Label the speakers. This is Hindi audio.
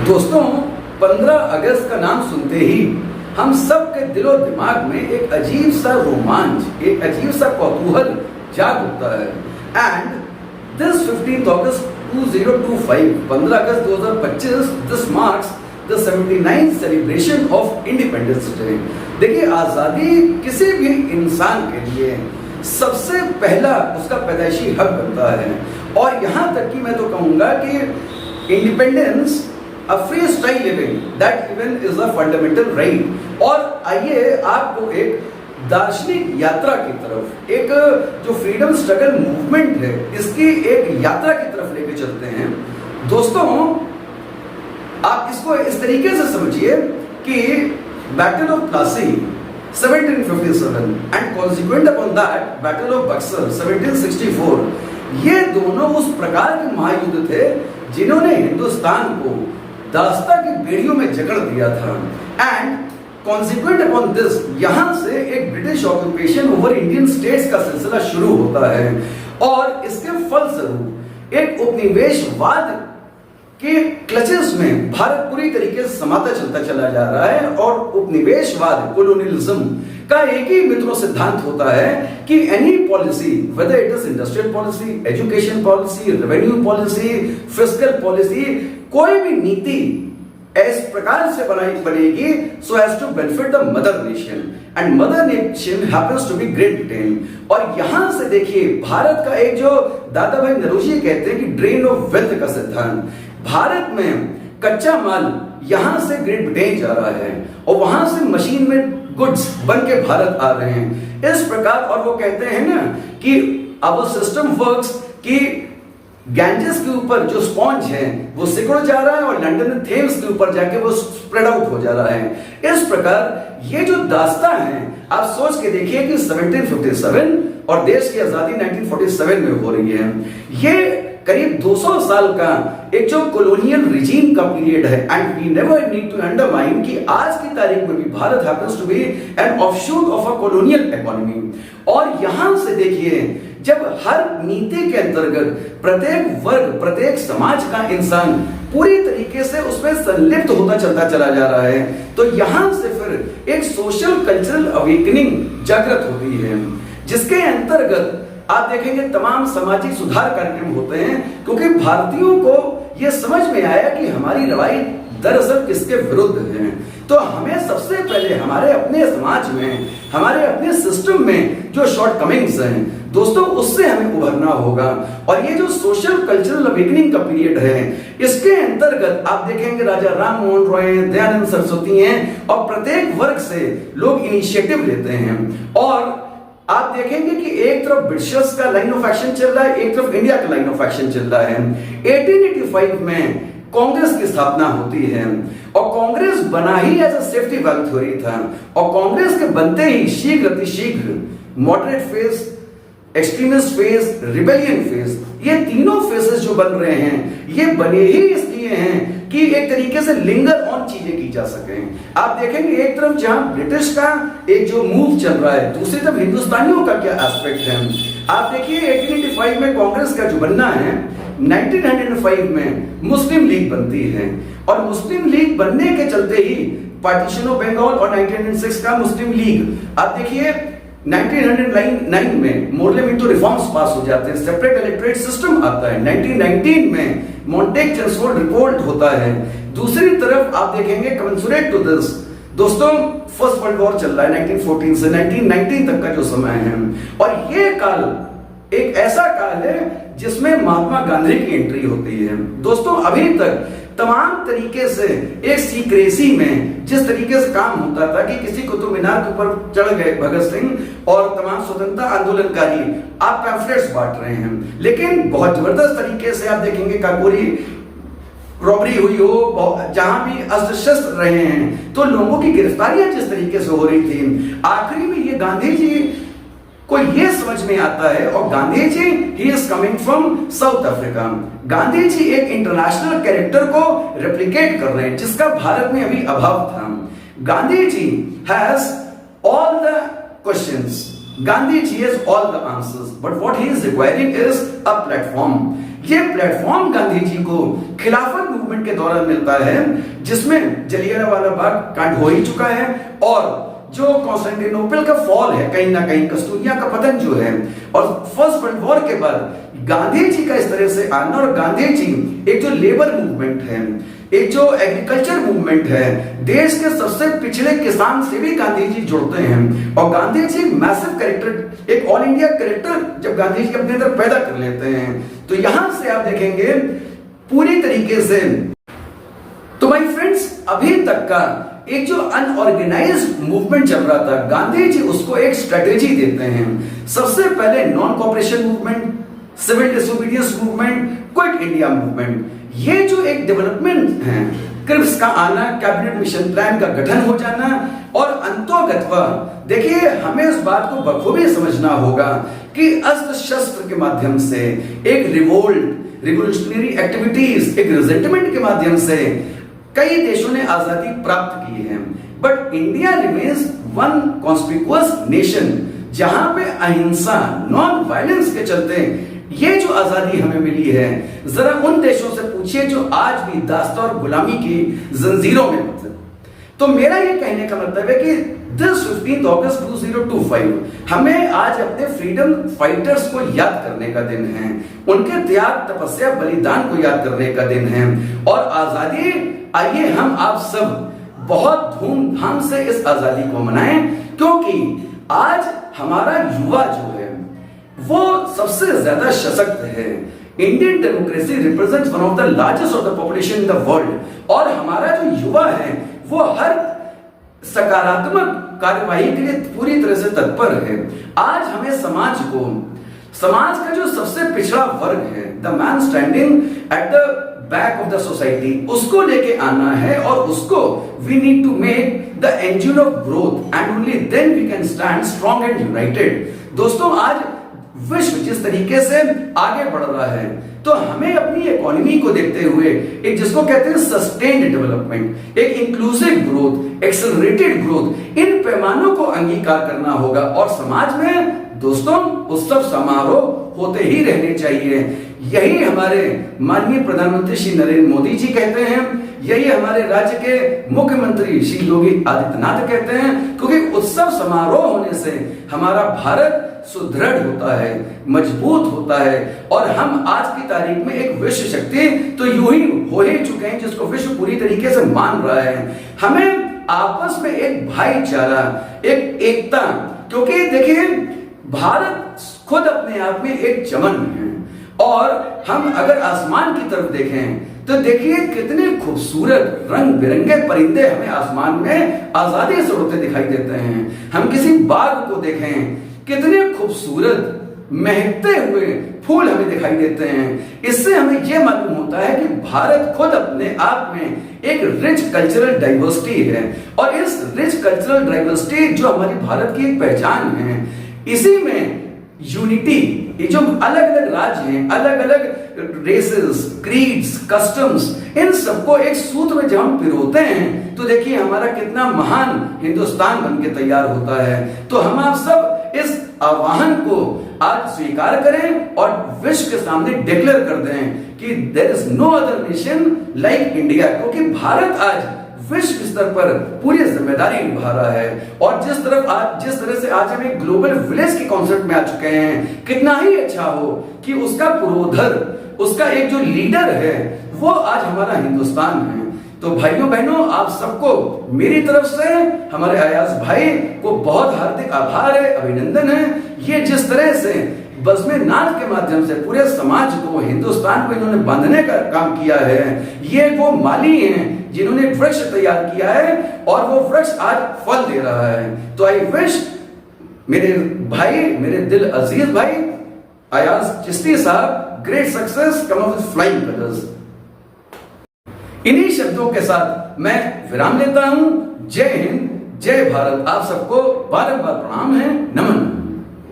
Speaker 1: दोस्तों 15 अगस्त का नाम सुनते ही हम सब के दिलो दिमाग में एक अजीब सा रोमांच, एक अजीब सा कौतूहल जाग उठता है। And this 15 August 2025, 15 August 2025, this marks the 79th celebration of independence day. देखिए, आज़ादी किसी भी इंसान के लिए सबसे पहला उसका पैदाइशी हक बनता है, और यहाँ तक कि मैं तो कहूँगा कि independence A free style living that even is a fundamental right। और आइए आपको एक दार्शनिक यात्रा की तरफ, एक जो फ्रीडम स्ट्रगल मूवमेंट है, इसकी एक यात्रा की तरफ लेके चलते हैं। दोस्तों, आप इसको इस तरीके से समझिए कि battle of Plassey 1757 and consequent upon that battle of Buxar 1764, ये दोनों उस प्रकार के महायुद्ध थे जिन्होंने हिंदुस्तान को दास्ता की बेड़ियों में जकड़ दिया था। एंड कॉन्सिक्वेंट अपॉन दिस, यहां से एक British occupation over Indian states का सिलसिला शुरू होता है, और इसके फलस्वरूप एक उपनिवेशवाद के क्लचेस में भारत पूरी तरीके से समाता चलता चला जा रहा है। और उपनिवेशवाद, कोलोनियलिज्म का एक ही मित्रों सिद्धांत होता है कि any policy, whether it is industrial policy, education policy, revenue policy, fiscal policy, कोई भी नीति इस प्रकार से बनेगी so as to benefit the mother nation, and mother nation happens to be Great Britain. और यहां से देखिए, भारत का एक जो दादा भाई नौरोजी कहते हैं कि ड्रेन ऑफ वेल्थ का सिद्धांत, भारत में कच्चा माल यहां से ग्रेट ब्रिटेन जा रहा है और वहां से मशीन में गुड्स बन के भारत आ रहे हैं। इस प्रकार, और वो कहते हैं ना कि आवर सिस्टम वर्क्स कि गैंजेस के ऊपर जो स्पॉन्ज है वो सिकुड़ जा रहा है और लंदन थेम्स के ऊपर जाके वो स्प्रेड आउट हो जा रहा है। इस प्रकार ये जो दास्तां है, आप सोच के देखिए कि 1757 और देश की आजादी 1947 में हो रही है। ये करीब 200 साल का एक जो कॉलोनियल रिजीम का पीरियड है। And we never need to undermine कि आज की तारीख में भी Bharat happens to be an offshoot of a colonial economy. और यहां से देखिए, जब हर नीति के अंतर्गत प्रत्येक वर्ग, प्रत्येक समाज का इंसान पूरी तरीके से उसमें संलिप्त होता चलता चला जा रहा है, तो यहां से फिर एक सोशल कल्चरल अवेकनिंग जागृत होती है, जिसके अंतर्गत आप देखेंगे तमाम सामाजिक सुधार कार्यक्रम होते हैं, क्योंकि भारतीयों को यह समझ में आया कि हमारी लड़ाई दरअसल किसके विरुद्ध है। तो हमें सबसे पहले हमारे अपने समाज में, हमारे अपने सिस्टम में जो शॉर्टकमिंग्स हैं दोस्तों, उससे हमें उभरना होगा। और ये जो सोशल कल्चरल अवेकनिंग का पीरियड है, इसके अंतर्गत आप देखेंगे राजा राम मोहन रॉय, दयानंद सरस्वती हैं, और प्रत्येक वर्ग से लोग इनिशिएटिव लेते हैं। और आप देखेंगे कि एक तरफ ब्रिटिशर्स का लाइन ऑफ एक्शन चल रहा है, एक तरफ इंडिया का लाइन ऑफ एक्शन चल रहा है। 1885 में कांग्रेस की स्थापना होती है, और कांग्रेस बना ही as a safety valve theory था। और कांग्रेस के बनते ही शीघ्र अतिशीघ्र moderate phase, extremist phase, rebellion phase, ये तीनों फेजेस जो बन रहे हैं, ये बने ही इसलिए हैं कि एक तरीके से लिंगर ऑन चीजें की जा सके। आप देखेंगे एक तरफ जहां ब्रिटिश का एक जो मूव चल रहा है, दूसरी तरफ हिंदुस्तानियों का क्या एस्पेक्ट है। आप देखिए 1885 में कांग्रेस का जो बनना है, 1905 में मुस्लिम लीग बनती है, और मुस्लिम लीग बनने के चलते ही पार्टीशन ऑफ बंगाल और 1906 का मुस्लिम लीग, आप देखिए 1909 में मोर्लेमिंटो रिफॉर्म्स पास हो जाते हैं, सेपरेट इलेक्टोरेट सिस्टम आता है, 1919 में मॉन्टेग चेम्सफोर्ड रिपोर्ट होता है। दूसरी तरफ आप देखेंगे कमेंसुरेट टू दिस दोस्तों, फर्स्ट वर्ल्ड वॉर चल रहा है 1914 से 1919 तक का जो समय है, और ये काल एक ऐसा काल है जिसमें महात्मा गांधी की एंट्री होती है। दोस्तों, अभी तक तमाम तरीके से एक सीक्रेसी में जिस तरीके से काम होता था कि किसी कुतुब मीनार के ऊपर चढ़ गए भगत सिंह और तमाम स्वतंत्रता आंदोलनकारी, आप पैम्फलेट्स बांट रहे हैं, लेकिन बहुत जबरदस्त तरीके से आप देखेंगे काकोरी रॉबरी हुई हो, जहां भी अस्त्र शस्त्र रहे हैं, तो लोगों की गिरफ्तारियां जिस तरीके से हो रही थी, आखिरी में ये गांधी जी को ये समझ में आता है। और Gandhi ji he is coming from South Africa. Gandhi ji एक इंटरनेशनल कैरेक्टर को रेप्लिकेट कर रहे हैं, जिसका भारत में अभी अभाव था। Gandhi ji has all the questions, Gandhi ji has all the answers, but what he is requiring is a platform. ये प्लेटफॉर्म गांधी जी को खिलाफत मूवमेंट के दौरान मिलता है, जिसमें जलियांवाला बाग कांड हो ही चुका है और जो कॉन्स्टेंटिनोपल का फॉल है, कहीं ना कहीं कस्तूरिया का पतन जो है, और फर्स्ट वर्ल्ड वॉर के बाद गांधी जी का इस तरह से आना, और गांधी जी एक जो लेबर मूवमेंट है, एक जो एग्रीकल्चर मूवमेंट है, देश के सबसे पिछड़े किसान से भी गांधी जी जुड़ते हैं, और गांधी जी मैसिव कैरेक्टर, एक ऑल इंडिया कैरेक्टर जब गांधी जी अपने अंदर पैदा कर लेते हैं, तो यहां से आप देखेंगे पूरी तरीके से। तो माय फ्रेंड्स, अभी तक का एक जो अनऑर्गेनाइज्ड मूवमेंट चल रहा था, गांधी जी उसको एक स्ट्रेटेजी देते हैं। सबसे पहले non cooperation movement, civil disobedience movement, quit India movement, ये जो एक डेवलपमेंट है, क्रिप्स का आना, कैबिनेट मिशन प्लान का गठन हो जाना, और अंतोगत्वा देखिए हमें इस बात को बखूबी समझना होगा कि अस्त्र शस्त्र के माध्यम से एक रिवोल्ट, रिवोल्यूशनरी एक्टिविटीज, एक रिजेंटमेंट के माध्यम से कई देशों ने आजादी प्राप्त की है, but India remains one conspicuous nation, जहां पे अहिंसा, नॉन वायलेंस के चलते ये जो आजादी हमें मिली है। जरा उन देशों से पूछिए जो आज भी दास्ता और गुलामी की जंजीरों में फंसे। तो मेरा ये कहने का मतलब है कि दिस 15 अगस्त 2025 हमें आज अपने फ्रीडम फाइटर्स को याद करने का दिन है, उनके त्याग, तपस्या, बलिदान को याद करने का दिन है, और आजादी, आइए हम आप सब बहुत धूमधाम से इस आजादी को मनाएं, क्योंकि आज हमारा युवा जो है वो सबसे ज्यादा सशक्त है। Indian democracy represents one of the largest of the population in the world, और हमारा जो युवा है वो हर सकारात्मक कार्यवाही के लिए पूरी तरह से तत्पर है। आज हमें समाज को, समाज का जो सबसे पिछड़ा वर्ग है, the man standing at the back of the society, उसको लेके आना है, और उसको we need to make the engine of growth, and only then we can stand strong and united. दोस्तों, आज विश्व जिस तरीके से आगे बढ़ रहा है, तो हमें अपनी इकोनॉमी को देखते हुए एक जिसको कहते हैं सस्टेन्ड डेवलपमेंट, एक इंक्लूसिव ग्रोथ, एक्सेलरेटेड ग्रोथ, इन पैमानों को अंगीकार करना होगा। और समाज में दोस्तों उत्सव समारोह होते ही रहने चाहिए। यही हमारे माननीय प्रधानमंत्री श्री नरेंद्र मोदी जी कहते हैं, यही हमारे राज्य के मुख्यमंत्री श्री योगी आदित्यनाथ कहते हैं, क्योंकि उत्सव समारोह होने से हमारा भारत सुदृढ़ होता है, मजबूत होता है, और हम आज की तारीख में एक विश्व शक्ति तो यूं ही हो ही चुके हैं, जिसको विश्व पूरी तरीके से मान रहा है। हमें आपस में एक भाईचारा, एक एकता, क्योंकि देखिए भारत खुद अपने आप में एक चमन है, और हम अगर आसमान की तरफ देखें तो देखिए कितने खूबसूरत रंग बिरंगे परिंदे हमें आसमान में आजादी से उड़ते दिखाई देते हैं। हम किसी बाग को देखें, कितने खूबसूरत महकते हुए फूल हमें दिखाई देते हैं। इससे हमें यह मालूम होता है कि भारत खुद अपने आप में एक रिच कल्चरल डाइवर्सिटी है, और इस रिच कल्चरल डाइवर्सिटी जो हमारी भारत की एक पहचान है, इसी में यूनिटी, ये जो अलग अलग राज्य हैं, अलग अलग रेसेस, क्रीड्स, कस्टम्स, इन सबको एक सूत्र में जब हम पिरोते हैं, तो देखिए हमारा कितना महान हिंदुस्तान बनके तैयार होता है। तो हम आप सब इस आह्वान को आज स्वीकार करें और विश्व के सामने डिक्लेयर कर दें कि there is no other nation like India, क्योंकि भारत आज विश्व स्तर पर पूरी जिम्मेदारी निभा रहा है। और जिस तरह से आज हम एक ग्लोबल विलेज के कॉन्सेप्ट में आ चुके हैं, कितना ही अच्छा हो कि उसका पुरोधर, उसका एक जो लीडर है वो आज हमारा हिंदुस्तान है। तो भाइयों बहनों, आप सबको मेरी तरफ से, हमारे अयाज भाई को बहुत हार्दिक आभार है, अभिनंदन है। ये जिस तरह से बज़्म नाच के माध्यम से पूरे समाज को, हिंदुस्तान को इन्होंने बांधने का काम किया है, ये वो माली हैं जिन्होंने वृक्ष तैयार किया है, और वो वृक्ष आज फल दे रहा है। तो आई विश मेरे भाई, मेरे दिल अजीज भाई अयाज चिश्ती साहब great success, come of flying colours. इन्हीं शब्दों के साथ मैं विराम लेता हूं। जय हिंद, जय भारत। आप सबको बारंबार प्रणाम है, नमन।